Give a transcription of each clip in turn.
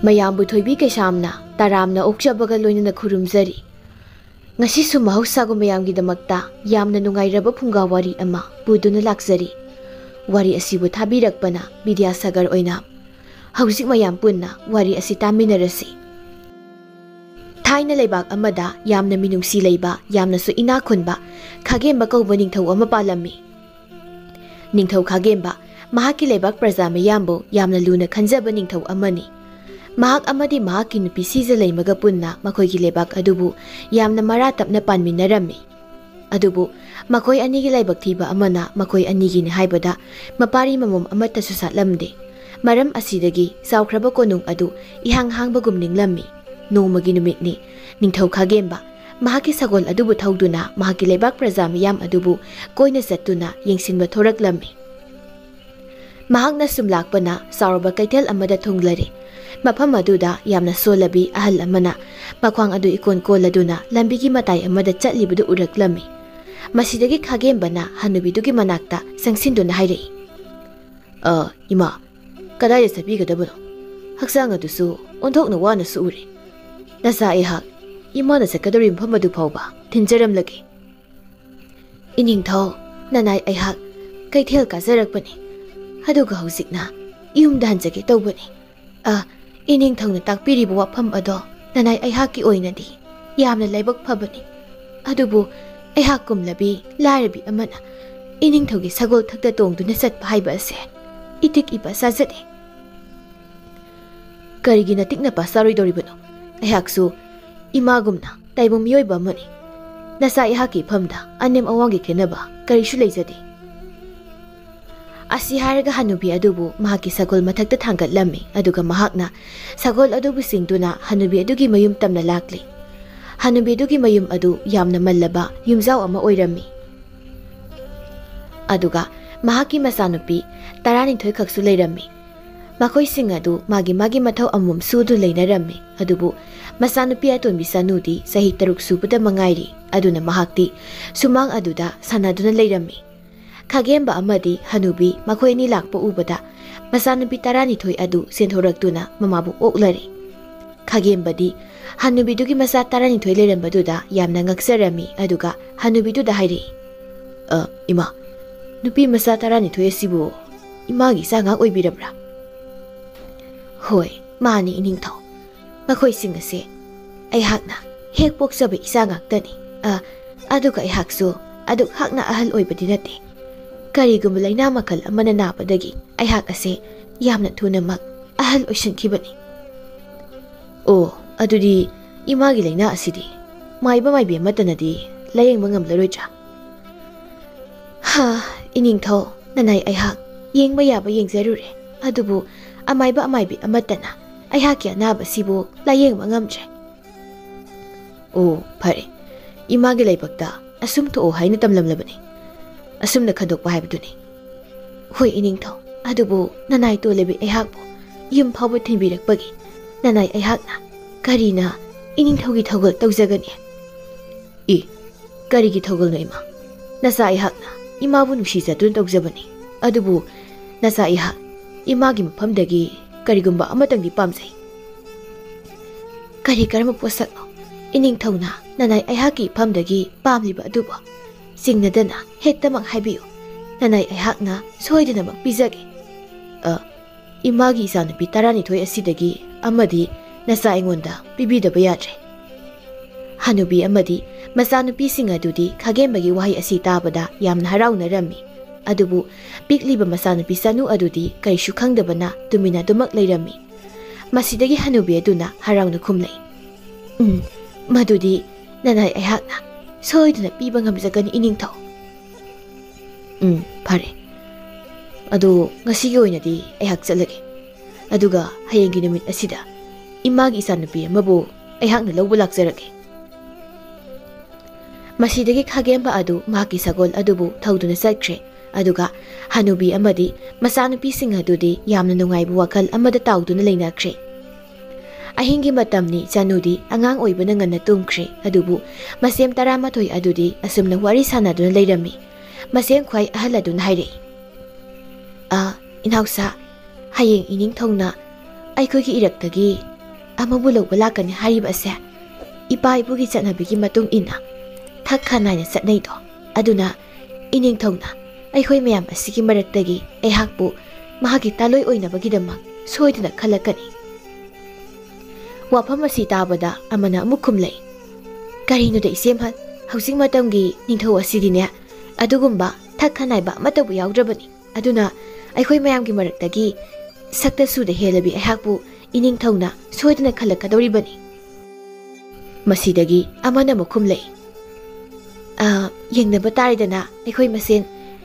Mayambu Thoibi Keishamna taramna okjabaga loinana khurumjari. Ngasisu mahausagu mayamgidamakta yamna nungairaba phunga wari ama puduna lakjari. Wari asibu thabirakpana Bidyasagar oina. Haujik mayam punna wari asi taminarasi. Thaina leibak amada yamna minungsi leiba yamna su ina khunba khagemba kauba ningthau ama palami. Ningthau khagemba mahaki leibak praja mayambu yamna luna khanjaba ningthau amani. Mahak amadi mahaki nupi siza leimaga punna makoigi leibak adubu yamna mara tapna panminarami. Adubu makoi anigi leibak thiba amana makoi anigi ni haibada mapari mamom amata su satlamde. Maram asidagi saukraba konung adu ihang hangbagum ninglammi. Nongmagi numitni ningthau khagemba mahaki sagol adubu thauduna mahaki leibak praja miyam adubu koina sattuna yengsinba thoraklammi. Mahakna sumlakpana sauraba kaithel amada thunglari. Mafam aduda yamna solabi ahal amana makhwang adu ikon koladuna lambigi matai amada chatlibadu uraklami. Masidagi khagembana hanubidugi manakta sangsinduna hairei. Ima kadaya sabigadabano haksang adusu onthokna wana su ure. Nasa ihak imana sakadari mfam adu phawba thinjaramlagi. Iningthau nanai ihak kaithel kajarakpani. Aduga hausikna yumda hanjage tawbani. Ining thangna takpiriba wafam ado nanay aihaki oinadi yamna laibak phabani. Adubu aihak kumlabi larabi amana ining thawgi sagol thakta tongduna satpa haiba ase itik iba sajade. Karigi natikna pa saroidoribano aihaksu imagumna taibong miyoiba amani. Nasa aihaki phamda anem awangi khenaba karishu leijade. Asi haraga hanubi adubu mahaki sagol mathakta thangatlammi aduga mahakna sagol adubu singduna hanubi adugi mayum tamna lakli. Hanubi adugi mayum adu yamna mallaba yumjau ama oirammi. Aduga mahaki masanupi tarani thoi khaksu leirammi. Makoi sing adu magi mathau amum sudu leinarammi adubu masanupi atonbi sanudi sahi taruk subada mangairi aduna mahakti sumang aduda sanaduna leirammi. Khagemba amadi hanubi makoi ni lakpa ubada masanubi tarani thoi adu senthoraktuna mamabu oklari. Khagembadi hanubi dugi masa tarani thoi lerambaduda yamna ngaksarami aduga hanubi duda hairi. Ima nupi masa tarani thoi asibu imagi sanga oibirabra. Hoi mani iningthau makoi singase aihakna hek poksabe isa ngaktani. Aduga aihaksu aduk hakna ahal oibadi nate. Karigum laina makal amana napadagi aihak ase yamna thunamak ahal oishankibani. Adudi imagi laina asidi maiba maibe matanadi layengba ngamlaroidra. Iningthau nanai aihak yengba yaba yengjarure adubu amaiba amaibe amatana aihaki anaba sibu layengba ngamdre. Phare imagi laibakta asum to haina tamlamlabani. Asumna khadokpa haibduni. Hoi iningthau adubu nanai to lebi aihakbo yum phawba thinbirakpagi nanai aihakna karina iningthaugi thogol tawjagani. Karigi thogol no ima nasa aihakna imabu nusijadun tawjabani adubu nasa aihak imagi maphamdagi karigumba amatangdi pamjai. Kari karma posakno iningthauna nanai aihaki phamdagi pamliba adubu singnadana hektamak haibiyo nanai aihakna soidanamak pizage. Imagi isanapi tarani thoi asidagi amadi nasa aingonda pibidaba yadre. Hanubi amadi masanupi sing adudi khagembagi wahai asi tabada yamna haraunarami adubu pikliba masanupi sanu adudi karishu khangdabana tumina dumak leirami. Masidagi hanubi aduna harauna khumlai. Madudi nanai aihakna soidana piba ngamjagani iningthau. Phare adu ngasigi oinadi aihak chalage aduga hayenggi numit asida imagi isanupi amabu aihakna lawba lakjarage. Masidagi khagemba adu mahaki sagol adubu thauduna sakre aduga hanubi amadi masanupi sing adudi yamna nungaibu wakal amada tauduna leinakre. Ahingi matamni chanudi angang oibana nganna tumkre adubu masem taramathoi adudi asumna wari sanaduna leirami. Masem khwai ahal aduna hairei. Inausa hayeng iningthauna ꯑꯩꯈꯣꯏꯒꯤ ꯏꯔꯛꯇꯒꯤ ꯑꯃꯕꯨ ꯂꯧꯕ ꯂꯥꯛꯀꯅꯤ ꯍꯥꯏꯔꯤꯕ ꯑꯁꯦ ꯏꯄꯥ ꯏꯄꯨꯒꯤ ꯆꯠꯅꯕꯤꯒꯤ ꯃꯇꯨꯡ ꯏꯟꯅ ꯊꯛ ꯈꯥꯅꯥꯏꯅ ꯆꯠꯅꯩꯗꯣ ꯑꯗꯨꯅ ꯏꯅꯤꯡꯊꯧꯅ ꯑꯩꯈꯣꯏ ꯃꯌꯥꯝ ꯑꯁꯤꯒꯤ ꯃꯔꯛꯇꯒꯤ ꯑꯩꯍꯥꯛꯄꯨ ꯃꯍꯥꯛꯀꯤ ꯇꯥꯂꯣꯏ ꯑꯣꯏꯅꯕꯒꯤꯗꯃꯛ ꯁꯣꯏꯗꯅ ꯈꯜꯂꯛꯀꯅꯤ꯫ ꯋꯥꯐꯝ ꯑꯁꯤ ꯇꯥꯕꯗ ꯑꯃꯅ ꯑꯃꯨꯛ ꯈꯨꯝꯂꯩ, ꯀꯔꯤꯅꯣꯗ ꯏꯆꯦꯝꯍꯜ, ꯍꯧꯖꯤꯛ ꯃꯇꯝꯒꯤ ꯅꯤꯡꯊꯧ ꯑꯁꯤꯗꯤꯅꯦ ꯑꯗꯨꯒꯨꯝꯕ ꯊꯛ ꯈꯥꯅꯥꯏꯕ ꯑꯃꯠꯇꯕꯨ ꯌꯥꯎꯗ꯭ꯔꯕꯅꯤ꯫ ꯑꯗꯨꯅ ꯑꯩꯈꯣꯏ ꯃꯌꯥꯝꯒꯤ ꯃꯔꯛꯇꯒꯤ ꯁꯛꯇ ꯁꯨꯗ ꯍꯦꯜꯂꯕꯤ ꯑꯩꯍꯥꯛꯄꯨ ꯏꯅꯤꯡꯊꯧꯅ ꯁꯣꯏꯗꯅ ꯈꯜꯂꯛꯀꯗꯧꯔꯤꯕꯅꯤ꯫ ꯃꯁꯤꯗꯒꯤ ꯑꯃꯅ ꯑꯃꯨꯛ ꯈꯨꯝꯂꯩ, ꯌꯦꯡꯅꯕ ꯇꯥꯔꯦꯗꯅ ꯑꯩꯈꯣꯏ ꯃꯁꯦꯟ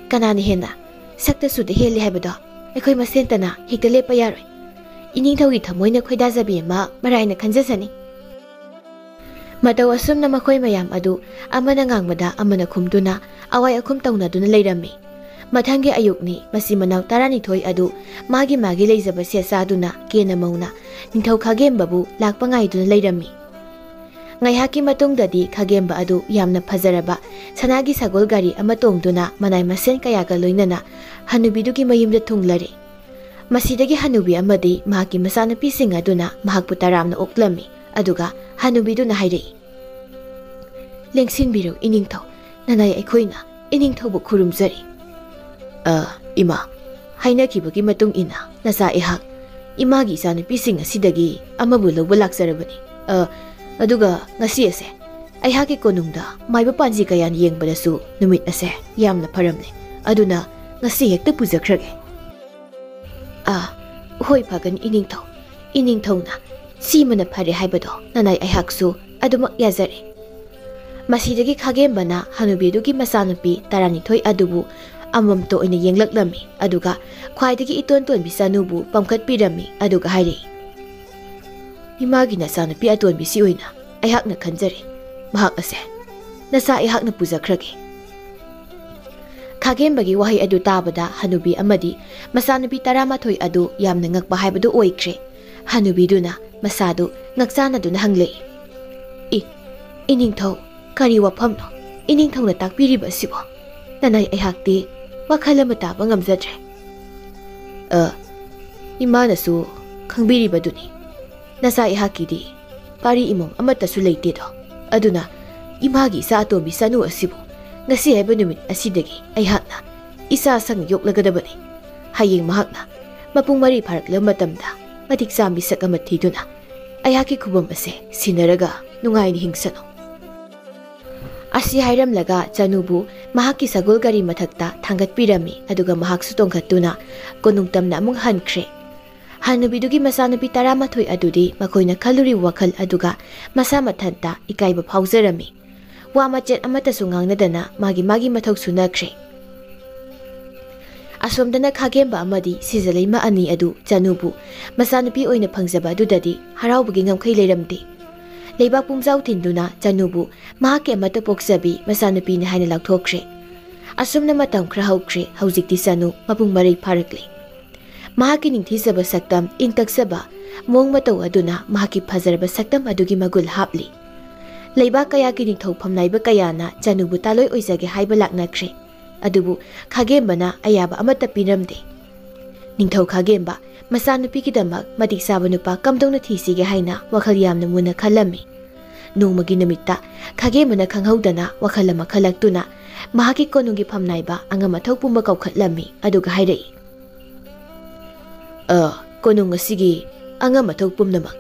ꯀꯅꯥꯅ ꯍꯦꯟꯅ ꯁꯛꯇ ꯁꯨꯗ ꯍꯦꯜꯂꯤ ꯍꯥꯏꯕꯗꯣ ꯑꯩꯈꯣꯏ ꯃꯁꯦꯟꯇꯅ ꯍꯦꯛꯇ ꯂꯦꯞꯄ ꯌꯥꯔꯣꯏ꯫ ꯏꯅꯤꯡꯊꯧꯒꯤ ꯊꯃꯣꯏꯅ ꯈꯣꯏꯗꯥꯖꯕꯤ ꯑꯃ ꯃꯔꯥꯏꯅ ꯈꯟꯖꯁꯅꯤ꯫ ꯃꯇꯧ ꯑꯁꯨꯝꯅ ꯃꯈꯣꯏ ꯃꯌꯥꯝ ꯑꯗꯨ ꯑꯃꯅ ꯉꯥꯡꯕꯗ ꯑꯃꯅ ꯈꯨꯝꯗꯨꯅ ꯑꯋꯥꯏ ꯑꯈꯨꯝ ꯇꯧꯅꯗꯨꯅ ꯂꯩꯔꯝꯃꯤ꯫ ꯃꯊꯪꯒꯤ ꯑꯌꯨꯛꯅꯤ ꯃꯆꯤꯟ ꯃꯅꯥꯎ 12 ꯑꯗꯨ ꯃꯥꯒꯤ ꯂꯩꯖꯕ ꯁꯦꯠ ꯆꯥꯗꯨꯅ ꯀꯦꯅ ꯃꯧꯅ ꯅꯤꯡꯊꯧ ꯈꯥꯒꯦꯝꯕꯕꯨ ꯂꯥꯛꯄ ꯉꯥꯏꯗꯨꯅ ꯂꯩꯔꯝꯃꯤ꯫ ꯉꯥꯏꯍꯥꯛꯀꯤ ꯃꯇꯨꯡꯗꯗꯤ ꯈꯥꯒꯦꯝꯕ ꯑꯗꯨ ꯌꯥꯝꯅ ꯐꯖꯔꯕ ꯁꯅꯥꯒꯤ ꯁꯒꯣꯜ ꯒꯥꯔꯤ ꯑꯃ ꯇꯣꯡꯗꯨꯅ ꯃꯅꯥꯏ ꯃꯁꯦꯟ ꯀꯌꯥꯒ ꯂꯣꯏꯅꯅ ꯍꯅꯨꯕꯤꯗꯨꯒꯤ ꯃꯌꯨꯝꯗ ꯊꯨꯡꯂꯔꯦ꯫ ꯃꯁꯤꯗꯒꯤ ꯍꯅꯨꯕꯤ ꯑꯃꯗꯤ ꯃꯍꯥꯛꯀꯤ ꯃꯆꯥꯅꯨꯄꯤꯁꯤꯡ ꯑꯗꯨꯅ ꯃꯍꯥꯛꯄꯨ ꯇꯔꯥꯝꯅ ꯑꯣꯛꯂꯝꯃꯤ꯫ ꯑꯗꯨꯒ ꯍꯅꯨꯕꯤꯗꯨꯅ ꯍꯥꯏꯔꯛꯏ, ꯂꯦꯡꯁꯤꯟꯕꯤꯔꯣ ꯏꯅꯤꯡꯊꯧ, ꯅꯅꯥꯏ ꯑꯩꯈꯣꯏꯅ ꯏꯅꯤꯡꯊꯧꯕꯨ ꯈꯨꯔꯨꯝꯖꯔꯤ꯫ ꯏꯃꯥ, ꯍꯥꯏꯅꯈꯤꯕꯒꯤ ꯃꯇꯨꯡ ꯏꯟꯅ ꯅꯆꯥ ꯑꯩꯍꯥꯛ ꯏꯃꯥꯒꯤ ꯏꯆꯥꯅꯨꯄꯤꯁꯤꯡ ꯑꯁꯤꯗꯒꯤ ꯑꯃꯕꯨ ꯂꯧꯕ ꯂꯥꯛꯆꯔꯕꯅꯤ꯫ ꯑꯗꯨꯒ ꯉꯁꯤ ꯑꯁꯦ ꯑꯩꯍꯥꯛꯀꯤ ꯀꯣꯅꯨꯡꯗ ꯃꯥꯏꯕ ꯄꯥꯟꯖꯤ ꯀꯌꯥꯅ ꯌꯦꯡꯕꯗꯁꯨ ꯅꯨꯃꯤꯠ ꯑꯁꯦ ꯌꯥꯝꯅ ꯐꯔꯝꯂꯦ꯫ ꯑꯗꯨꯅ ꯉꯁꯤ ꯍꯦꯛꯇ ꯄꯨꯖꯈ꯭ꯔꯒꯦ꯫ ꯍꯣꯏ ꯐꯒꯅꯤ ꯏꯅꯤꯡꯊꯧ, ꯏꯅꯤꯡꯊꯧꯅ ꯁꯤꯃꯅ ꯐꯔꯦ ꯍꯥꯏꯕꯗꯣ ꯅꯅꯥꯏ ꯑꯩꯍꯥꯛꯁꯨ ꯑꯗꯨꯃꯛ ꯌꯥꯖꯔꯦ꯫ ꯃꯁꯤꯗꯒꯤ ꯈꯥꯒꯦꯝꯕꯅ ꯍꯅꯨꯕꯤꯗꯨꯒꯤ ꯃꯆꯥꯅꯨꯄꯤ 12 ꯑꯗꯨꯕꯨ ꯑꯃꯃꯝꯇ ꯑꯣꯏꯅ ꯌꯦꯡꯂꯛꯂꯝꯃꯤ꯫ ꯑꯗꯨꯒ ꯈ꯭ꯋꯥꯏꯗꯒꯤ ꯏꯇꯣꯟ ꯇꯣꯟꯕꯤ ꯆꯅꯨꯕꯨ ꯄꯝꯈꯠꯄꯤꯔꯝꯃꯤ꯫ ꯑꯗꯨꯒ ꯍꯥꯏꯔꯛꯏ, ꯏꯃꯥꯒꯤ ꯅꯆꯥꯅꯨꯄꯤ ꯑꯇꯣꯟꯕꯤꯁꯤ ꯑꯣꯏꯅ ꯑꯩꯍꯥꯛꯅ ꯈꯟꯖꯔꯦ, ꯃꯍꯥꯛ ꯑꯁꯦ ꯅꯆꯥ ꯑꯩꯍꯥꯛꯅ ꯄꯨꯖꯈ꯭ꯔꯒꯦ꯫ ꯈꯥꯒꯦꯝꯕꯒꯤ ꯋꯥꯍꯩ ꯑꯗꯨ ꯇꯥꯕꯗ ꯍꯅꯨꯕꯤ ꯑꯃꯗꯤ ꯃꯆꯥꯅꯨꯄꯤ 11 ꯑꯗꯨ ꯌꯥꯝꯅ ꯉꯛꯄ ꯍꯥꯏꯕꯗꯨ ꯑꯣꯏꯈ꯭ꯔꯦ꯫ ꯍꯅꯨꯕꯤꯗꯨꯅ ꯃꯁꯥꯗꯨ ꯉꯛꯆꯥꯟꯅꯗꯨꯅ ꯍꯪꯂꯛꯏ, ꯏꯅꯤꯡꯊꯧ, ꯀꯔꯤ ꯋꯥꯐꯝꯅꯣ ꯏꯅꯤꯡꯊꯧꯅ ꯇꯥꯛꯄꯤꯔꯤꯕ ꯑꯁꯤꯕꯣ? ꯅꯅꯥꯏ ꯑꯩꯍꯥꯛꯇꯤ ꯋꯥꯈꯜ ꯑꯃ ꯇꯥꯕ ꯉꯝꯖꯗ꯭ꯔꯦ꯫ ꯏꯃꯥꯅꯁꯨ ꯈꯪꯕꯤꯔꯤꯕꯗꯨꯅꯤ, ꯅꯆꯥ ꯑꯩꯍꯥꯛꯀꯤꯗꯤ ꯄꯥꯔꯤ ꯏꯃꯣꯝ ꯑꯃꯠꯇꯁꯨ ꯂꯩꯇꯦꯗꯣ꯫ ꯑꯗꯨꯅ ꯏꯃꯥꯒꯤ ꯏꯆꯥ ꯑꯇꯣꯝꯕꯤ ꯆꯅꯨ ꯑꯁꯤꯕꯨ ꯉꯁꯤ ꯍꯥꯏꯕ ꯅꯨꯃꯤꯠ ꯑꯁꯤꯗꯒꯤ ꯑꯩꯍꯥꯛꯅ ꯏꯆꯥ ꯁꯪ ꯌꯣꯛꯂꯒꯗꯕꯅꯤ꯫ ꯍꯌꯦꯡ ꯃꯍꯥꯛꯅ ꯃꯄꯨꯡ 4 ꯐꯥꯔꯛꯂꯕ ꯃꯇꯝꯗ ꯃꯇꯤꯛ ꯆꯥ ꯃꯤꯁꯛ ꯑꯃ ꯊꯤꯗꯨꯅ ꯑꯩꯍꯥꯛꯀꯤ ꯈꯨꯕꯝ ꯑꯁꯦ ꯁꯤꯟꯅꯔꯒ ꯅꯨꯡꯉꯥꯏꯅ ꯍꯤꯡꯁꯅꯨ꯫ ꯑꯁꯤ ꯍꯥꯏꯔꯝꯂꯒ ꯆꯅꯨꯕꯨ ꯃꯍꯥꯛꯀꯤ ꯁꯒꯣꯜ ꯒꯥꯔꯤ ꯃꯊꯛꯇ ꯊꯥꯡꯒꯠꯄꯤꯔꯝꯃꯤ꯫ ꯑꯗꯨꯒ ꯃꯍꯥꯛꯁꯨ ꯇꯣꯡꯈꯠꯇꯨꯅ ꯀꯣꯅꯨꯡ ꯇꯝꯅ ꯑꯃꯨꯛ ꯍꯟꯈ꯭ꯔꯦ꯫ ꯍꯅꯨꯕꯤꯗꯨꯒꯤ ꯃꯆꯥꯅꯨꯄꯤ 12 ꯑꯗꯨꯗꯤ ꯃꯈꯣꯏꯅ ꯈꯜꯂꯨꯔꯤꯕ ꯋꯥꯈꯜ ꯑꯗꯨꯒ ꯃꯁꯥ ꯃꯊꯟꯇ ꯏꯀꯥꯏꯕ ꯐꯥꯎꯖꯔꯝꯃꯤ꯫ ꯋꯥ ꯃꯆꯦꯠ ꯑꯃꯠꯇꯁꯨ ꯉꯥꯡꯅꯗꯅ ꯃꯥꯒꯤ ꯃꯊꯧ ꯁꯨꯅꯈ꯭ꯔꯦ꯫ ꯑꯁꯣꯝꯗꯅ ꯈꯥꯒꯦꯝꯕ ꯑꯃꯗꯤ ꯁꯤꯖꯂꯩꯃ ꯑꯅꯤ ꯑꯗꯨ ꯆꯅꯨꯕꯨ ꯃꯆꯥꯅꯨꯄꯤ ꯑꯣꯏꯅ ꯐꯪꯖꯕ ꯑꯗꯨꯗꯗꯤ ꯍꯔꯥꯎꯕꯒꯤ ꯉꯝꯈꯩ ꯂꯩꯔꯝꯗꯦ꯫ ꯂꯩꯕꯥꯛ ꯄꯨꯝꯖꯥꯎ ꯊꯤꯟꯗꯨꯅ ꯆꯅꯨꯕꯨ ꯃꯍꯥꯛꯀꯤ ꯑꯃꯠꯇ ꯄꯣꯛꯆꯕꯤ ꯃꯆꯥꯅꯨꯄꯤꯅꯤ ꯍꯥꯏꯅ ꯂꯥꯎꯊꯣꯛꯈ꯭ꯔꯦ꯫ ꯑꯁꯨꯝꯅ ꯃꯇꯝ ꯈꯔ ꯍꯧꯈ꯭ꯔꯦ꯫ ꯍꯧꯖꯤꯛꯇꯤ ꯆꯅꯨ ꯃꯄꯨꯡ 4 ꯐꯥꯔꯛꯂꯤ꯫ ꯃꯍꯥꯛꯀꯤ ꯅꯤꯡꯊꯤꯖꯕ ꯁꯛꯇꯝ, ꯏꯪ ꯇꯛꯆꯕ ꯃꯑꯣꯡ ꯃꯇꯧ ꯑꯗꯨꯅ ꯃꯍꯥꯛꯀꯤ ꯐꯖꯔꯕ ꯁꯛꯇꯝ ꯑꯗꯨꯒꯤ ꯃꯒꯨꯟ ꯍꯥꯞꯂꯤ꯫ ꯂꯩꯕꯥꯛ ꯀꯌꯥꯒꯤ ꯅꯤꯡꯊꯧ ꯐꯝꯅꯥꯏꯕ ꯀꯌꯥꯅ ꯆꯅꯨꯕꯨ ꯇꯥꯂꯣꯏ ꯑꯣꯏꯖꯒꯦ ꯍꯥꯏꯕ ꯂꯥꯛꯅꯈ꯭ꯔꯦ꯫ ꯑꯗꯨꯕꯨ ꯈꯥꯒꯦꯝꯕꯅ ꯑꯌꯥꯕ ꯑꯃꯠꯇ ꯄꯤꯔꯝꯗꯦ꯫ ꯅꯤꯡꯊꯧ ꯈꯥꯒꯦꯝꯕ ꯃꯆꯥꯅꯨꯄꯤꯒꯤꯗꯃꯛ ꯃꯇꯤꯛ ꯆꯥꯕ ꯅꯨꯄꯥ ꯀꯝꯗꯧꯅ ꯊꯤꯁꯤꯒꯦ ꯍꯥꯏꯅ ꯋꯥꯈꯜ ꯌꯥꯝꯅ ꯃꯨꯟꯅ ꯈꯜꯂꯝꯃꯤ꯫ ꯅꯣꯡꯃꯒꯤ ꯅꯨꯃꯤꯠꯇ ꯈꯥꯒꯦꯝꯕꯅ ꯈꯪꯍꯧꯗꯅ ꯋꯥꯈꯜ ꯑꯃ ꯈꯜꯂꯛꯇꯨꯅ ꯃꯍꯥꯛꯀꯤ ꯀꯣꯅꯨꯡꯒꯤ ꯐꯝꯅꯥꯏꯕ ꯑꯉꯝ ꯑꯊꯧ ꯄꯨꯝꯕ ꯀꯧꯈꯠꯂꯝꯃꯤ꯫ ꯑꯗꯨꯒ ꯍꯥꯏꯔꯛꯏ, ꯀꯣꯅꯨꯡ ꯑꯁꯤꯒꯤ ꯑꯉꯝ ꯑꯊꯧ ꯄꯨꯝꯅꯃꯛ,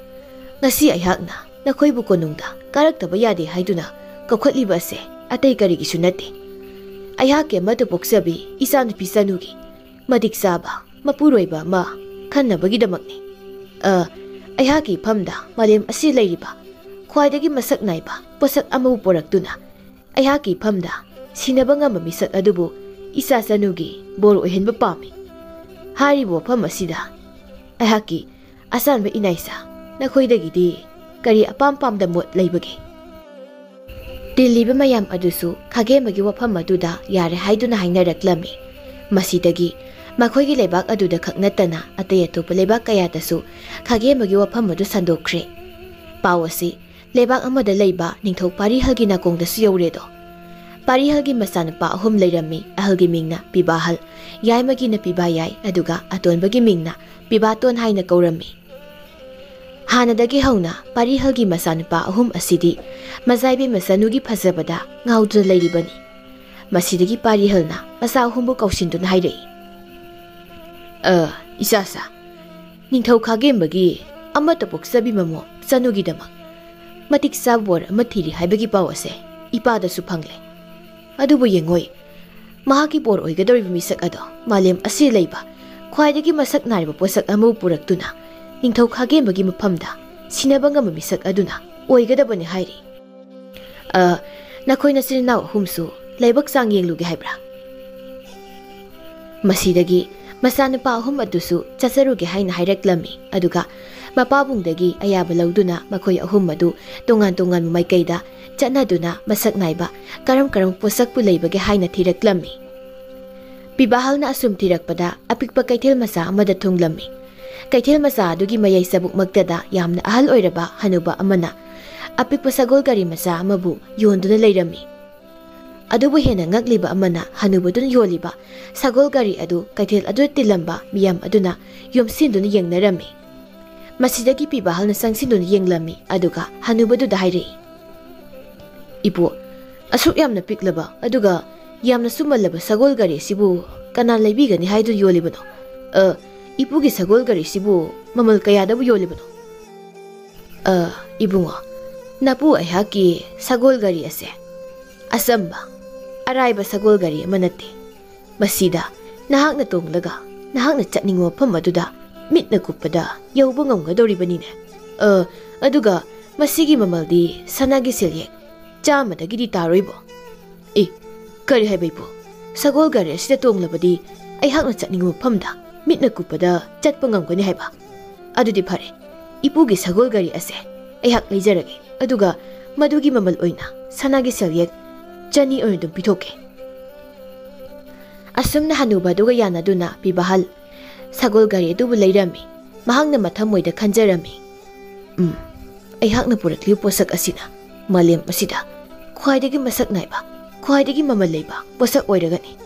ꯉꯁꯤ ꯑꯩꯍꯥꯛꯅ ꯅꯈꯣꯏꯕꯨ ꯀꯣꯅꯨꯡꯗ ꯀꯥꯔꯛꯇꯕ ꯌꯥꯗꯦ ꯍꯥꯏꯗꯨꯅ ꯀꯧꯈꯠꯂꯤꯕ ꯑꯁꯦ ꯑꯇꯩ ꯀꯔꯤꯒꯤꯁꯨ ꯅꯠꯇꯦ꯫ ꯑꯩꯍꯥꯛꯀꯤ ꯑꯃꯠꯇ ꯄꯣꯛꯆꯕꯤ ꯏꯆꯥꯅꯨꯄꯤ ꯆꯅꯨꯒꯤ ꯃꯇꯤꯛ ꯆꯥꯕ ꯃꯄꯨꯔꯣꯏꯕ ꯑꯃ ꯈꯟꯅꯕꯒꯤꯗꯃꯛꯅꯤ꯫ ꯑꯩꯍꯥꯛꯀꯤ ꯏꯐꯝꯗ ꯃꯥꯂꯦꯝ ꯑꯁꯤ ꯂꯩꯔꯤꯕ ꯈ꯭ꯋꯥꯏꯗꯒꯤ ꯃꯁꯛ ナꯏꯕ ꯄꯣꯠꯁꯛ ꯑꯃꯕꯨ ꯄꯣꯔꯛꯇꯨꯅ ꯑꯩꯍꯥꯛꯀꯤ ꯏꯐꯝꯗ ꯁꯤꯟꯅꯕ ꯉꯝꯕ ꯃꯤꯁꯛ ꯑꯗꯨꯕꯨ ꯏꯆꯥ ꯆꯅꯨꯒꯤ ꯕꯣꯔ ꯑꯣꯏꯍꯟꯕ ꯄꯥꯝꯃꯤ꯫ ꯍꯥꯏꯔꯤꯕ ꯋꯥꯐꯝ ꯑꯁꯤꯗ ꯑꯩꯍꯥꯛꯀꯤ ꯑꯆꯥꯟꯕ ꯏꯅꯥꯏꯆꯥ, ꯅꯈꯣꯏꯗꯒꯤꯗꯤ ꯀꯔꯤ ꯑꯄꯥꯝ ꯄꯥꯝꯗ ꯃꯣꯠ ꯂꯩꯕꯒꯦ? ꯇꯤꯜꯂꯤꯕ ꯃꯌꯥꯝ ꯑꯗꯨꯁꯨ ꯈꯥꯒꯦꯝꯕꯒꯤ ꯋꯥꯐꯝ ꯑꯗꯨꯗ ꯌꯥꯔꯦ ꯍꯥꯏꯗꯨꯅ ꯍꯥꯏꯅꯔꯛꯂꯝꯃꯤ꯫ ꯃꯁꯤꯗꯒꯤ ꯃꯈꯣꯏꯒꯤ ꯂꯩꯕꯥꯛ ꯑꯗꯨꯗ ꯈꯛ ꯅꯠꯇꯅ ꯑꯇꯩ ꯑꯇꯣꯞꯄ ꯂꯩꯕꯥꯛ ꯀꯌꯥꯗꯁꯨ ꯈꯥꯒꯦꯝꯕꯒꯤ ꯋꯥꯐꯝ ꯑꯗꯨ ꯁꯟꯗꯣꯛꯈ꯭ꯔꯦ꯫ ꯄꯥꯎ ꯑꯁꯤ ꯂꯩꯕꯥꯛ ꯑꯃꯗ ꯂꯩꯕ ꯅꯤꯡꯊꯧ ꯄꯥꯔꯤꯍꯜꯒꯤ ꯅꯥꯀꯣꯡꯗꯁꯨ ꯌꯧꯔꯦꯗꯣ꯫ ꯄꯥꯔꯤꯍꯜꯒꯤ ꯃꯆꯥꯅꯨꯄꯥ 3 ꯂꯩꯔꯝꯃꯤ꯫ ꯑꯍꯜꯒꯤ ꯃꯤꯡꯅ ꯄꯤꯕꯥꯍꯜ, ꯌꯥꯏꯃꯒꯤꯅ ꯄꯤꯕꯥꯌꯥꯏ, ꯑꯗꯨꯒ ꯑꯇꯣꯟꯕꯒꯤ ꯃꯤꯡꯅ ꯄꯤꯕꯥꯇꯣꯟ ꯍꯥꯏꯅ ꯀꯧꯔꯝꯃꯤ꯫ Hanadagi hauna parihalgi masanupa ahum asidi mazaibe masanugi phajabada ngaudra leiribani. Masidagi parihalna masa ahumbu kausindun hairei. Isasa ningthau khagembagi amata poksabi mamo sanugi damak matik sabor amathiri haibagi pawase ipada su phangle. Adubu yengoi mahaki por oigadori misak ado malem asi leiba khwaidagi masak nariba posak amu puraktuna ningthau khagembagi maphamda sinabanga misak aduna oigadabani hairi. Nakoina sinnaw humsu leibak sang yengluge haibra. Masidagi masanupa ahum adusu chasaruge haina haireklami aduga mapabungdagi ayaba lauduna makoi ahum adu tongan maikaida chanaduna masak naiba karam posak pu leibage haina thireklami. Pibahalna asum thirakpada apikpa kaithel masa amada thunglami. Kaithel masa adugi mayai sabuk magtada yamna ahal oiraba hanuba amana apikpa sagol gari masa amabu yonduna leirami. Adubu hena ngagliba amana hanubadun yoliba sagol gari adu kaithel adu tilamba miyam aduna yomsinduna yengnarami. Masidagi pibahalna sangsinduna yenglami aduga hanubadu dahairi. Ibu asuk yamna piklaba aduga yamna sumalaba sagol gari sibu kanan leibigani haidu yolibano. Ipugi sagol gari sibu mamal kayadabu yolibano. Ibungo napu ayhaki sagol gari ase asamba araiba sagol gari manate. Masida nahakna tonglaga nahakna chatningwa mafam aduda mitna kupada yauba ngamgadoribanine. Aduga masigi mamaldi sanagi silyek chamadagidi taroibo. Kari haibaibo sagol gari asida tonglabadi aihakna chatningwa mafamda mitna kupada chatpa ngamgani haiba. Adudi phare ipugi sagol gari ase aihak leijarage aduga madugi mamal oina sanagi silyek Jani oidum pitoke. Asumna hanuba duga yanaduna pibahal sagol gari dubu leirami mahangna mathamoida khanjarami. Aihakna purakli posak asina malem asida khwaidagi masak naiba khwaidagi mamal leiba posak oiragani.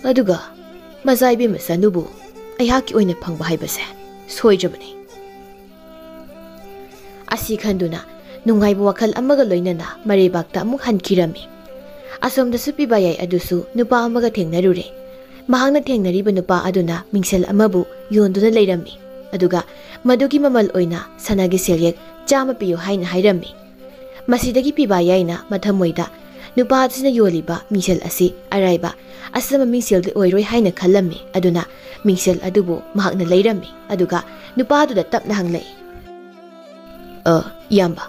Aduga mazaibe masanubu aihaki oina phangba haibase soijabani. Asi khanduna nungaibu wakal amaga loinana marebakta amuk hankirami. Asomda supi bayai adusu nupa amaga thengnarure. Mahangna thengnariba nupa aduna mingsel amabu yonduna leirami. Aduga madugi mamal oina sanagi selyek chama piyo haina hairami. Masidagi pibayaina mathamoida nupa asina yoliba mingsel asi araiba asama mingselgi oiroi haina khalami. Aduna mingsel adubu mahakna leirami. Aduga nupa aduda tapna hanglei. Yamba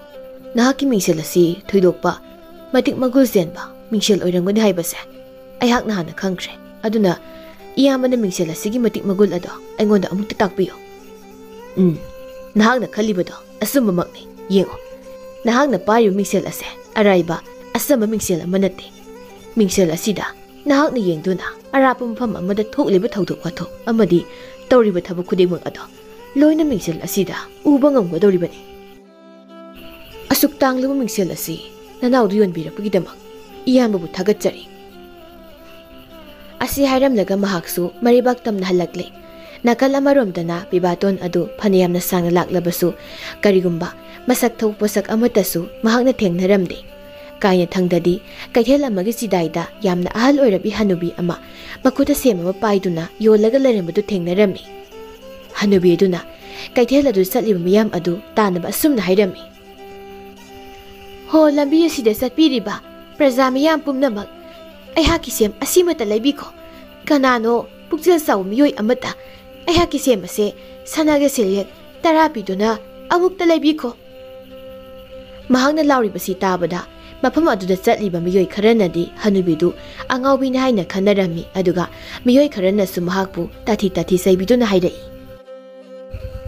nahaki mingsel asi thoidokpa matik magul zenba mingsel oirangani haibase aihak nahana khangkre. Aduna iyamana mingsel asigi matik magul ado aingonda amukta takpiyo. Nahakna khalibado asumba makni yengo. Nahakna pariyo mingsel ase araiba asama mingsel amanate. Mingsel asida nahakna yengduna arapa mafam amada thokliba thawdok wathok amadi tawriba thabak khudimak ado loina mingsel asida uba ngamgadoribani. Asuk tanglaba mingsel asi nanaudu yonbirapagidamak iyambabu thagatjari. Asi hairamlaga mahaksu maribak tamna halakle. Nakal amaromdana pibaton adu phanayamna sangna laklabasu karigumba masak thau posak amatasu mahakna thengnaramde. Kaina thangdadi kaithel amagi sidaida yamna ahal oirabi hanubi ama makuta semama paiduna yolaga lerembadu thengnarami. Hanubi aduna kaithel adu satliba miyam adu tanaba asumna hairami. Ho lambi asida satpiriba praja miyam pumnamak aihaki sem asimata leibiko kanano pukjel saw miyoi amata aihaki sem ase sanaga silyek tarapiduna amukta leibiko. Mahangna lauribasi tabada mafam aduda chatliba miyoi kharanadi hanubidu angawbina haina khanarami aduga miyoi kharanasu mahakpu tathi saibiduna hairai.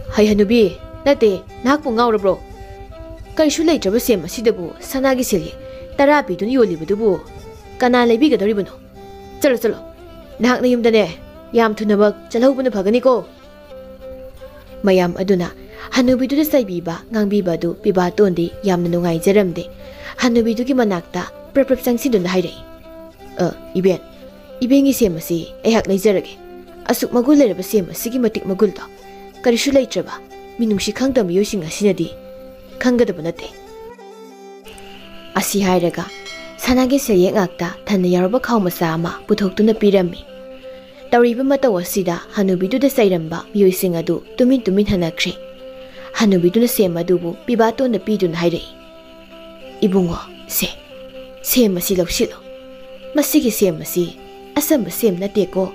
Hai hanubi nate nakpu ngawrabro Kaishu leitraba sem asidabu sanagi silyek tarapiduna yolibadubu kana leibigadoribano. Chalo nahakna yumdane yam thunamak chalhobuna phaganiko. Mayam aduna hanubiduda saibiba ngangbiba du pibatondi yamna nungaijaramde. Hanubidugi manakta prap sangsiduna hairai. Ibengi sem asi aihak leijarage. Asuk magul leraba sem asigi matik maguldo karishu leitraba ꯃꯤꯅꯨꯡꯁꯤ ꯈꯪꯗꯕ ꯃꯤꯑꯣꯏꯁꯤꯡ ꯑꯁꯤꯅꯗꯤ ꯈꯪꯒꯗꯕ ꯅꯠꯇꯦ ꯑꯁꯤ ꯍꯥꯏꯔꯒ ꯁꯅꯥꯒꯤ ꯁꯦꯌꯦꯛ ꯉꯥꯛꯇ ꯊꯟꯅ ꯌꯥꯎꯔꯕ ꯈꯥꯎ ꯃꯆꯥ ꯑꯃ ꯄꯨꯊꯣꯛꯇꯨꯅ ꯄꯤꯔꯝꯃꯤ ꯇꯧꯔꯤꯕ ꯃꯇꯧ ꯑꯁꯤꯗ ꯍꯅꯨꯕꯤꯗꯨꯗ ꯆꯩꯔꯝꯕ ꯃꯤꯑꯣꯏꯁꯤꯡ ꯑꯗꯨ ꯇꯨꯃꯤꯟ ꯍꯟꯅꯈ꯭ꯔꯦ ꯍꯅꯨꯕꯤꯗꯨꯅ ꯁꯦꯝ ꯑꯗꯨꯕꯨ ꯄꯤꯕꯥꯇꯣꯟꯗ ꯄꯤꯗꯨꯅ ꯍꯥꯏꯔꯛꯏ ꯏꯕꯨꯡꯉꯣ ꯁꯦꯝ ꯑꯁꯤ ꯂꯧꯁꯤꯜꯂꯣ ꯃꯁꯤꯒꯤ ꯁꯦꯝ ꯑꯁꯤ ꯑꯁꯝꯕ ꯁꯦꯝ ꯅꯠꯇꯦꯀꯣ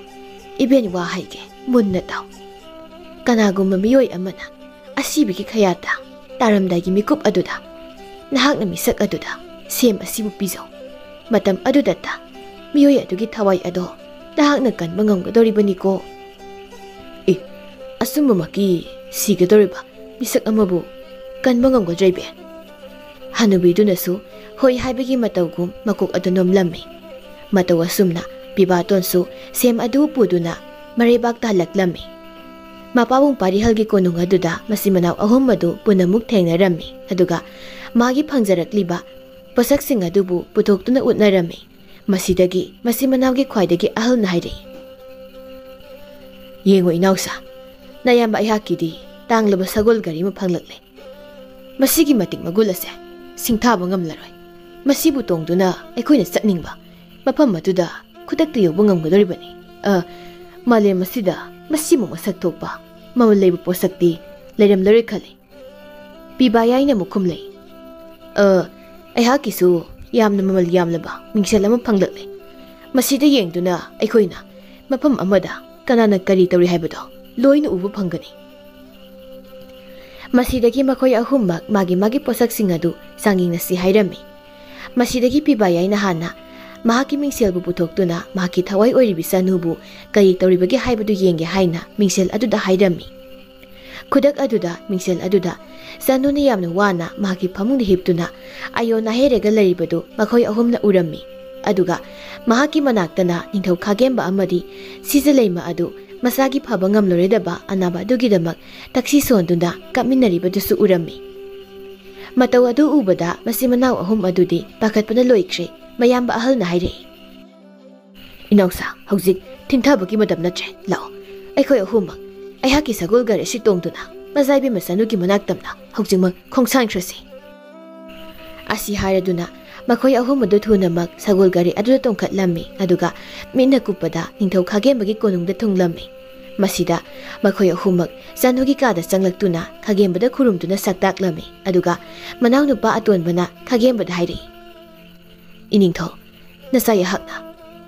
ꯏꯕꯦꯟ ꯋꯥ ꯍꯥꯏꯒꯦ ꯃꯨꯟꯅ ꯇꯥꯎ ꯀꯅꯥꯒꯨꯝꯕ ꯃꯤꯑꯣꯏ ꯑꯃꯅ ꯑꯁꯤꯕꯒꯤ ꯈꯌꯥꯠꯇ ꯇꯥꯔꯝꯗꯥꯏꯒꯤ ꯃꯤꯀꯨꯞ ꯑꯗꯨꯗ ꯅꯍꯥꯛꯅ ꯃꯤꯁꯛ ꯑꯗꯨꯗ ꯁꯦꯝ ꯑꯁꯤꯕꯨ ꯄꯤꯖꯧ ꯃꯇꯝ ꯑꯗꯨꯗꯇ ꯃꯤꯑꯣꯏ ꯑꯗꯨꯒꯤ ꯊꯋꯥꯏ ꯑꯗꯣ ꯅꯍꯥꯛꯅ ꯀꯟꯕ ꯉꯝꯒꯗꯧꯔꯤꯕꯅꯤꯀꯣ ꯑꯁꯨꯝꯕꯃꯛꯀꯤ ꯁꯤꯒꯗꯧꯔꯤꯕ ꯃꯤꯁꯛ ꯑꯃꯕꯨ ꯀꯟꯕ ꯉꯝꯒꯗ꯭ꯔꯥ ꯏꯕꯦꯟ ꯍꯅꯨꯕꯤꯗꯨꯅꯁꯨ ꯍꯣꯏ ꯍꯥꯏꯕꯒꯤ ꯃꯇꯧꯒꯨꯝ ꯃꯀꯣꯛ ꯑꯗꯨ ꯅꯣꯝꯂꯝꯃꯤ ꯃꯇꯧ ꯑꯁꯨꯝꯅ ꯄꯤꯕꯥꯇꯣꯟꯁꯨ ꯁꯦꯝ ꯑꯗꯨ ꯄꯨꯗꯨꯅ ꯃꯔꯩꯕꯥꯛꯇ ꯍꯜꯂꯛꯂꯝꯃꯤ ꯃꯄꯥꯕꯨꯡ ꯄꯥꯔꯤꯍꯜꯒꯤ ꯀꯣꯅꯨꯡ ꯑꯗꯨꯗ ꯃꯆꯤꯟ ꯃꯅꯥꯎ ꯑꯍꯨꯝ ꯑꯗꯨ ꯄꯨꯟꯅꯃꯨꯛ ꯊꯦꯡꯅꯔꯝꯃꯤ ꯑꯗꯨꯒ ꯃꯥꯒꯤ ꯐꯪꯖꯔꯛꯂꯤꯕ ꯄꯣꯠꯁꯛꯁꯤꯡ ꯑꯗꯨꯕꯨ ꯄꯨꯊꯣꯛꯇꯨꯅ ꯎꯠꯅꯔꯝꯃꯤ ꯃꯁꯤꯗꯒꯤ ꯃꯆꯤꯟ ꯃꯅꯥꯎꯒꯤ ꯈ꯭ꯋꯥꯏꯗꯒꯤ ꯑꯍꯜꯅ ꯍꯥꯏꯔꯛꯏ ꯌꯦꯡꯉꯣ ꯏꯅꯥꯎꯁꯥ ꯅꯌꯥꯝꯕ ꯑꯩꯍꯥꯛꯀꯤꯗꯤ ꯇꯥꯡꯂꯕ ꯁꯒꯣꯜ ꯒꯥꯔꯤ ꯑꯃ ꯐꯪꯂꯛꯂꯦ ꯃꯁꯤꯒꯤ ꯃꯇꯤꯛ ꯃꯒꯨꯜ ꯑꯁꯦ ꯁꯤꯡꯊꯥꯕ ꯉꯝꯂꯔꯣꯏ ꯃꯁꯤꯕꯨ ꯇꯣꯡꯗꯨꯅ ꯑꯩꯈꯣꯏꯅ ꯆꯠꯅꯤꯡꯕ ꯃꯐꯝ ꯑꯗꯨꯗ ꯈꯨꯗꯛꯇ ꯌꯧꯕ ꯉꯝꯒꯗꯧꯔꯤꯕꯅꯤ ꯃꯥꯂꯦꯝ ꯑꯁꯤꯗ ꯃꯁꯤꯃꯨꯛ ꯃꯁꯛ ꯊꯣꯛꯄ ꯃꯃꯜ ꯂꯩꯕ ꯄꯣꯠꯁꯛꯇꯤ ꯂꯩꯔꯝꯂꯔꯣꯏ ꯈꯜꯂꯤ ꯄꯤꯕꯥ ꯌꯥꯏꯅ ꯑꯃꯨꯛ ꯈꯨꯝꯂꯩ ꯑꯩꯍꯥꯛꯀꯤꯁꯨ ꯌꯥꯝꯅ ꯃꯃꯜ ꯌꯥꯝꯂꯕ ꯃꯤꯡꯁꯦꯜ ꯑꯃ ꯐꯪꯂꯛꯂꯦ ꯃꯁꯤꯗ ꯌꯦꯡꯗꯨꯅ ꯑꯩꯈꯣꯏꯅ ꯃꯐꯝ ꯑꯃꯗ ꯀꯅꯥꯅ ꯀꯔꯤ ꯇꯧꯔꯤ ꯍꯥꯏꯕꯗꯣ ꯂꯣꯏꯅ ꯎꯕ ꯐꯪꯒꯅꯤ ꯃꯁꯤꯗꯒꯤ ꯃꯈꯣꯏ ꯑꯍꯨꯝꯃꯛ ꯃꯥꯒꯤ ꯄꯣꯠꯁꯛꯁꯤꯡ ꯑꯗꯨ ꯆꯥꯡꯌꯦꯡꯅꯁꯤ ꯍꯥꯏꯔꯝꯃꯤ ꯃꯁꯤꯗꯒꯤ ꯄꯤꯕꯥ ꯌꯥꯏꯅ ꯍꯥꯟꯅ ꯃꯍꯥꯛꯀꯤ ꯃꯤꯡꯁꯦꯜꯕꯨ ꯄꯨꯊꯣꯛꯇꯨꯅ ꯃꯍꯥꯛꯀꯤ ꯊꯋꯥꯏ ꯑꯣꯏꯔꯤꯕꯤ ꯆꯅꯨꯕꯨ ꯀꯔꯤ ꯇꯧꯔꯤꯕꯒꯦ ꯍꯥꯏꯕꯗꯨ ꯌꯦꯡꯒꯦ ꯍꯥꯏꯅ ꯃꯤꯡꯁꯦꯜ ꯑꯗꯨꯗ ꯍꯥꯏꯔꯝꯃꯤ ꯈꯨꯗꯛ ꯑꯗꯨꯗ ꯃꯤꯡꯁꯦꯜ ꯑꯗꯨꯗ ꯆꯅꯨꯅ ꯌꯥꯝꯅ ꯋꯥꯅ ꯃꯍꯥꯛꯀꯤ ꯐꯃꯨꯡꯗ ꯍꯤꯞꯇꯨꯅ ꯑꯌꯣꯟ ꯑꯍꯩꯔꯒ ꯂꯩꯔꯤꯕꯗꯨ ꯃꯈꯣꯏ ꯑꯍꯨꯝꯅ ꯎꯔꯝꯃꯤ ꯑꯗꯨꯒ ꯃꯍꯥꯛꯀꯤ ꯃꯅꯥꯛꯇꯅ ꯅꯤꯡꯊꯧ ꯈꯥꯒꯦꯝꯕ ꯑꯃꯗꯤ ꯁꯤꯖꯂꯩꯃ ꯑꯗꯨ ꯃꯁꯥꯒꯤ ꯐꯕ ꯉꯝꯂꯔꯣꯏꯗꯕ ꯑꯅꯥꯕ ꯑꯗꯨꯒꯤꯗꯃꯛ ꯇꯛꯁꯤ ꯁꯣꯟꯗꯨꯅ ꯀꯞꯃꯤꯟꯅꯔꯤꯕꯗꯨꯁꯨ ꯎꯔꯝꯃꯤ ꯃꯇꯧ ꯑꯗꯨ ꯎꯕꯗ ꯃꯆꯤꯟ ꯃꯅꯥꯎ ꯑꯍꯨꯝ ꯑꯗꯨꯗꯤ ꯄꯥꯈꯠꯄꯅ ꯂꯣꯏꯈ꯭ꯔꯦ ꯃꯌꯥꯝꯕ ꯑꯍꯜꯅ ꯍꯥꯏꯔꯛꯏ ꯏꯅꯥꯎꯁꯥ ꯍꯧꯖꯤꯛ ꯊꯤꯡꯊꯕꯒꯤ ꯃꯇꯝ ꯅꯠꯇ꯭ꯔꯦ ꯂꯥꯛꯑꯣ ꯑꯩꯈꯣꯏ ꯑꯍꯨꯝꯃꯛ ꯑꯩꯍꯥꯛꯀꯤ ꯁꯒꯣꯜ ꯒꯥꯔꯤ ꯑꯁꯤ ꯇꯣꯡꯗꯨꯅ ꯃꯆꯥꯏꯕꯦꯝꯃ ꯆꯅꯨꯒꯤ ꯃꯅꯥꯛ ꯇꯝꯅ ꯍꯧꯖꯤꯛꯃꯛ ꯈꯣꯡꯁꯥꯟꯈ꯭ꯔꯁꯤ ꯑꯁꯤ ꯍꯥꯏꯔꯗꯨꯅ ꯃꯈꯣꯏ ꯑꯍꯨꯝ ꯑꯗꯨ ꯊꯨꯅꯃꯛ ꯁꯒꯣꯜ ꯒꯥꯔꯤ ꯑꯗꯨꯗ ꯇꯣꯡꯈꯠꯂꯝꯃꯤ ꯑꯗꯨꯒ ꯃꯤꯠꯅ ꯀꯨꯞꯄꯗ ꯅꯤꯡꯊꯧ ꯈꯥꯒꯦꯝꯕꯒꯤ ꯀꯣꯅꯨꯡꯗ ꯊꯨꯡꯂꯝꯃꯤ ꯃꯁꯤꯗ ꯃꯈꯣꯏ ꯑꯍꯨꯝꯃꯛ ꯆꯅꯨꯒꯤ ꯀꯥꯗ ꯆꯪꯂꯛꯇꯨꯅ ꯈꯥꯒꯦꯝꯕꯗ ꯈꯨꯔꯨꯝꯗꯨꯅ ꯁꯛꯇꯥꯛꯂꯝꯃꯤ ꯑꯗꯨꯒ ꯃꯅꯥꯎꯅꯨꯄꯥ ꯑꯇꯣꯟꯕꯅ ꯈꯥꯒꯦꯝꯕꯗ ꯍꯥꯏꯔꯛꯏ ꯏꯅꯤꯡꯊꯧ ꯅꯆꯥ ꯑꯩꯍꯥꯛꯅ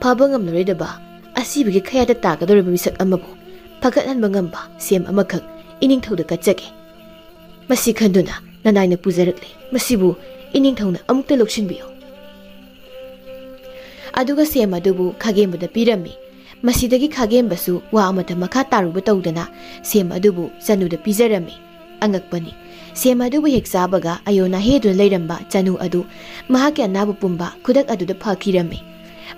ꯐꯕ ꯉꯝꯂꯔꯣꯏꯗꯕ ꯑꯁꯤꯕꯒꯤ ꯈꯌꯥꯠꯇ ꯇꯥꯒꯗꯧꯔꯤꯕ ꯃꯤꯁꯛ ꯑꯃꯕꯨ ꯐꯒꯠꯍꯟꯕ ꯉꯝꯕ ꯁꯦꯝ ꯑꯃꯈꯛ ꯏꯅꯤꯡꯊꯧꯗ ꯀꯠꯆꯒꯦ ꯃꯁꯤ ꯈꯟꯗꯨꯅ ꯅꯅꯥꯏꯅ ꯄꯨꯖꯔꯛꯂꯦ ꯃꯁꯤꯕꯨ ꯏꯅꯤꯡꯊꯧꯅ ꯑꯃꯨꯛꯇ ꯂꯧꯁꯤꯟꯕꯤꯌꯨ ꯑꯗꯨꯒ ꯁꯦꯝ ꯑꯗꯨꯕు ꯈꯥꯒꯦꯝꯕꯗ ꯄꯤꯔꯝꯃꯤ ꯃꯁꯤꯗꯒꯤ ꯈꯥꯒꯦꯝꯕꯁꯨ ꯋꯥ ꯑꯃꯇ ꯃꯈꯥ ꯇꯥꯔꯨꯕ ꯇꯧꯗꯅ ꯁꯦꯝ ꯑꯗꯨꯕꯨ ꯆꯅꯨꯗ ꯄꯤꯖꯔꯝꯃꯤ ꯑꯉꯛꯄꯅꯤ ꯁꯦꯝ ꯑꯗꯨꯕꯨ ꯍꯦꯛ ꯆꯥꯕꯒ ꯑꯌꯣꯟ ꯑꯍꯦꯗꯨꯅ ꯂꯩꯔꯝꯕ ꯆꯅꯨ ꯑꯗꯨ ꯃꯍꯥꯛꯀꯤ ꯑꯅꯥꯕ ꯄꯨꯝꯕ ꯈꯨꯗꯛ ꯑꯗꯨꯗ ꯐꯈꯤꯔꯝꯃꯤ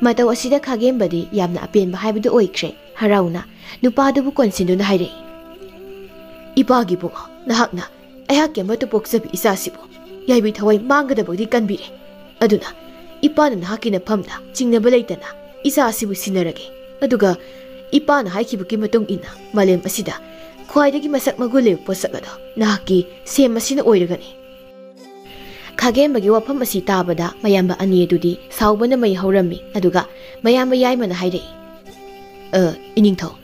ꯃꯇꯧ ꯑꯁꯤꯗ ꯈꯥꯒꯦꯝꯕꯗꯤ ꯌꯥꯝꯅ ꯑꯄꯦꯟꯕ ꯍꯥꯏꯕꯗꯨ ꯑꯣꯏꯈ꯭ꯔꯦ ꯍꯔꯥꯎꯅ ꯅꯨꯄꯥꯗꯨꯕꯨ ꯀꯣꯟꯁꯤꯟꯗꯨꯅ ꯍꯥꯏꯔꯛꯏ ꯏꯄꯥꯒꯤ ꯕꯨꯡꯉꯣ ꯅꯍꯥꯛꯅ ꯑꯩꯍꯥꯛꯀꯤ ꯑꯃꯠꯇ ꯄꯣꯛꯆꯕꯤ ꯏꯆꯥꯁꯤꯕꯨ ꯌꯥꯏꯕꯤ ꯊꯋꯥꯏ ꯃꯥꯡꯒꯗꯕꯗꯤ ꯀꯟꯕꯤꯔꯦ ꯑꯗꯨꯅ ꯏꯄꯥꯅ ꯅꯍꯥꯛꯀꯤ ꯅꯐꯝꯗ ꯆꯤꯡꯅꯕ ꯂꯩꯇꯅ ꯏꯆꯥ ꯑꯁꯤꯕꯨ ꯁꯤꯟꯅꯔꯒꯦ ꯑꯗꯨꯒ ꯏꯄꯥꯅ ꯍꯥꯏꯈꯤꯕꯒꯤ ꯃꯇꯨꯡ ꯏꯟꯅ ꯃꯥꯂꯦꯝ ꯑꯁꯤꯗ ꯈ꯭ꯋꯥꯏꯗꯒꯤ ꯃꯁꯛ ꯃꯒꯨꯟ ꯂꯩꯕ ꯄꯣꯠꯁꯛ ꯑꯗꯣ ꯅꯍꯥꯛꯀꯤ ꯁꯦꯝ ꯑꯁꯤꯅ ꯑꯣꯏꯔꯒꯅꯤ ꯈꯥꯒꯦꯝꯕꯒꯤ ꯋꯥꯐꯝ ꯑꯁꯤ ꯇꯥꯕꯗ ꯃꯌꯥꯝꯕ ꯑꯅꯤ ꯑꯗꯨꯗꯤ ꯁꯥꯎꯕꯅ ꯃꯩ ꯍꯧꯔꯝꯃꯤ ꯑꯗꯨꯒ ꯃꯌꯥꯝꯕ ꯌꯥꯏꯃꯅ ꯍꯥꯏꯔꯛꯏ ꯏꯅꯤꯡꯊꯧ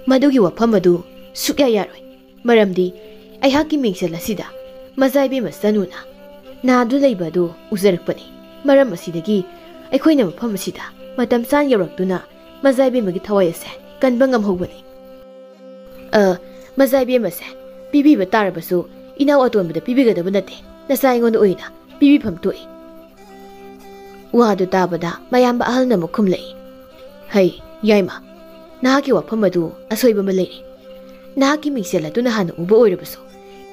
ꯃꯗꯨꯒꯤ ꯋꯥꯐꯝ ꯑꯗꯨ ꯁꯨꯛꯌꯥ ꯌꯥꯔꯣꯏ ꯃꯔꯝꯗꯤ ꯑꯩꯍꯥꯛꯀꯤ ꯃꯤꯡꯁꯦꯜ ꯑꯁꯤꯗ ꯃꯆꯥꯏꯕꯦꯝꯃ ꯆꯅꯨꯅ ꯅꯥꯗꯨ ꯂꯩꯕ ꯑꯗꯨ ꯎꯖꯔꯛꯄꯅꯤ ꯃꯔꯝ ꯑꯁꯤꯗꯒꯤ ꯑꯩꯈꯣꯏꯅ ꯃꯐꯝ ꯑꯁꯤꯗ ꯃꯇꯝ ꯆꯥꯅ ꯌꯧꯔꯛꯇꯨꯅ ꯃꯆꯥꯏꯕꯦꯝꯃꯒꯤ ꯊꯋꯥꯏ ꯑꯁꯦ ꯀꯟꯕ ꯉꯝꯍꯧꯕꯅꯤ ꯃꯆꯥꯏꯕꯦꯝꯃꯁꯦ ꯄꯤꯕꯤꯕ ꯇꯥꯔꯕꯁꯨ ꯏꯅꯥꯎ ꯑꯇꯣꯟꯕꯗ ꯄꯤꯕꯤꯒꯗꯕ ꯅꯠꯇꯦ ꯅꯆꯥ ꯑꯩꯉꯣꯟꯗ ꯑꯣꯏꯅ ꯄꯤꯕꯤꯐꯝ ꯊꯣꯛꯏ ꯋꯥꯗꯨ ꯇꯥꯕꯗ ꯃꯌꯥꯝꯕ ꯑꯍꯜꯅ ꯑꯃꯨꯛ ꯈꯨꯝꯂꯛꯏ ꯍꯩ ꯌꯥꯏꯃ ꯅꯍꯥꯛꯀꯤ ꯋꯥꯐꯝ ꯑꯗꯨ ꯑꯁꯣꯏꯕ ꯑꯃ ꯂꯩꯔꯤ ꯅꯍꯥꯛꯀꯤ ꯃꯤꯡꯁꯦꯜ ꯑꯗꯨꯅ ꯍꯥꯟꯅ ꯎꯕ ꯑꯣꯏꯔꯕꯁꯨ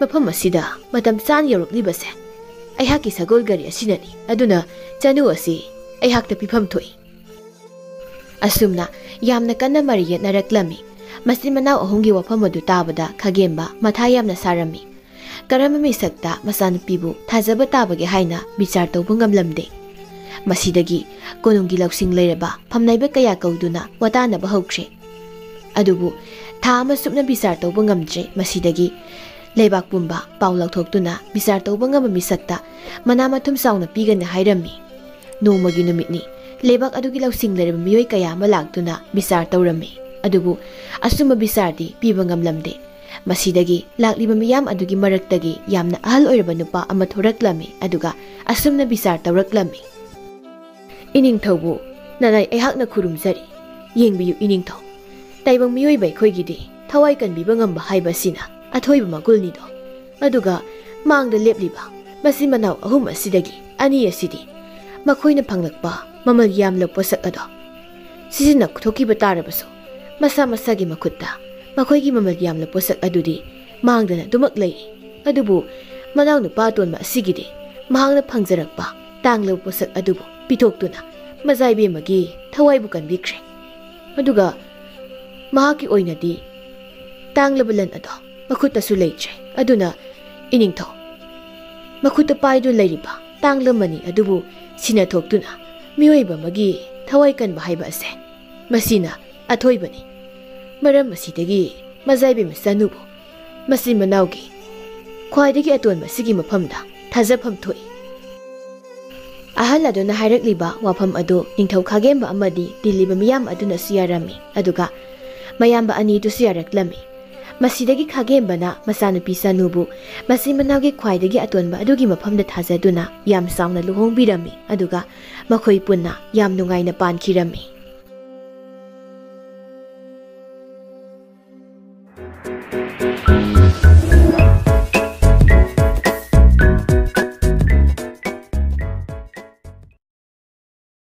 ꯃꯐꯝ ꯑꯁꯤꯗ ꯃꯇꯝ ꯆꯥꯅ ꯌꯧꯔꯛꯂꯤꯕꯁꯦ ꯑꯩꯍꯥꯛꯀꯤ ꯁꯒꯣꯜ ꯒꯥꯔꯤ ꯑꯁꯤꯅꯅꯤ ꯑꯗꯨꯅ ꯆꯅꯨ ꯑꯁꯤ ꯑꯩꯍꯥꯛꯇ ꯄꯤꯐꯝ ꯊꯣꯛꯏ ꯑꯁꯨꯝꯅ ꯌꯥꯝꯅ ꯀꯟꯅ ꯃꯔꯤ ꯌꯦꯠꯅꯔꯛꯂꯝꯃꯤ ꯃꯆꯤꯟ ꯃꯅꯥꯎ ꯑꯍꯨꯝꯒꯤ ꯋꯥꯐꯝ ꯑꯗꯨ ꯇꯥꯕꯗ ꯈꯥꯒꯦꯝꯕ ꯃꯊꯥ ꯌꯥꯝꯅ ꯁꯥꯔꯝꯃꯤ ꯀꯔꯝꯕ ꯃꯤꯁꯛꯇ ꯃꯆꯥꯅꯨꯄꯤꯕꯨ ꯊꯥꯖꯕ ꯇꯥꯕꯒꯦ ꯍꯥꯏꯅ ꯕꯤꯆꯥꯔ ꯇꯧꯕ ꯉꯝꯂꯝꯗꯦ ꯃꯁꯤꯗꯒꯤ ꯀꯣꯅꯨꯡꯒꯤ ꯂꯧꯁꯤꯡ ꯂꯩꯔꯕ ꯐꯝꯅꯥꯏꯕ ꯀꯌꯥ ꯀꯧꯗꯨꯅ ꯋꯥꯇꯥꯅꯕ ꯍꯧꯈ꯭ꯔꯦ ꯑꯗꯨꯕꯨ ꯊꯥ ꯑꯃ ꯁꯨꯞꯅ ꯕꯤꯆꯥꯔ ꯇꯧꯕ ꯉꯝꯗ꯭ꯔꯦ ꯃꯁꯤꯗꯒꯤ Leibak pumba pau lauthoktuna bisar tauba ngama misakta mana mathum sauna pigana hairami. Nongmagi numitni leibak adugi lausing lereba miyoi kaya ama laktuna bisar taurami. Adubu asuma bisardi piba ngamlamde. Masidagi lakliba miyam adugi maraktagi yamna ahal oiraba nupa ama thoraklami aduga asumna bisar tawraklami. Iningthaubu nanai aihakna khurumjari. Yengbiyu iningthau. Taibang miyoi bai khoigidi thawai kanbiba ngamba haibasina athoiba magulni do. Aduga mangda lepliba masi manaw ahum asidagi ani asidi makhoina phanglakpa mamal yamla posak ado. Sisina thokiba tarabaso masa masagi makutta makhoigi mamal yamla posak adudi mangdana dumak lei. Adubu manaw nupa tonma asigidi mahangna phangjarakpa tanglo posak adubu pitoktuna mazaibe magi thawaibu kanbikre. Aduga mahaki oinadi tanglabalan ado makutta su leitre. Aduna iningthau makutta paidu leiriba tanglamani adubu sina thoktuna miyoiba magi thawai kanba haiba ase masina athoibani. Maram asidagi mazaibe masanubu masi manawgi khwaidagi atonba sigi mafamda thajafam thoi. Ahal aduna hairakliba wafam adu ningthau khagemba amadi diliba miyam aduna siyarami. Aduga mayamba ani du siyaraklami. Masidagi khagembana masanupi sanubu masi manawgi khwaidagi atonba adugi mafamda thajaduna yam sauna luhongbirami. Aduga makhoi punna yam nungaina pankhirami.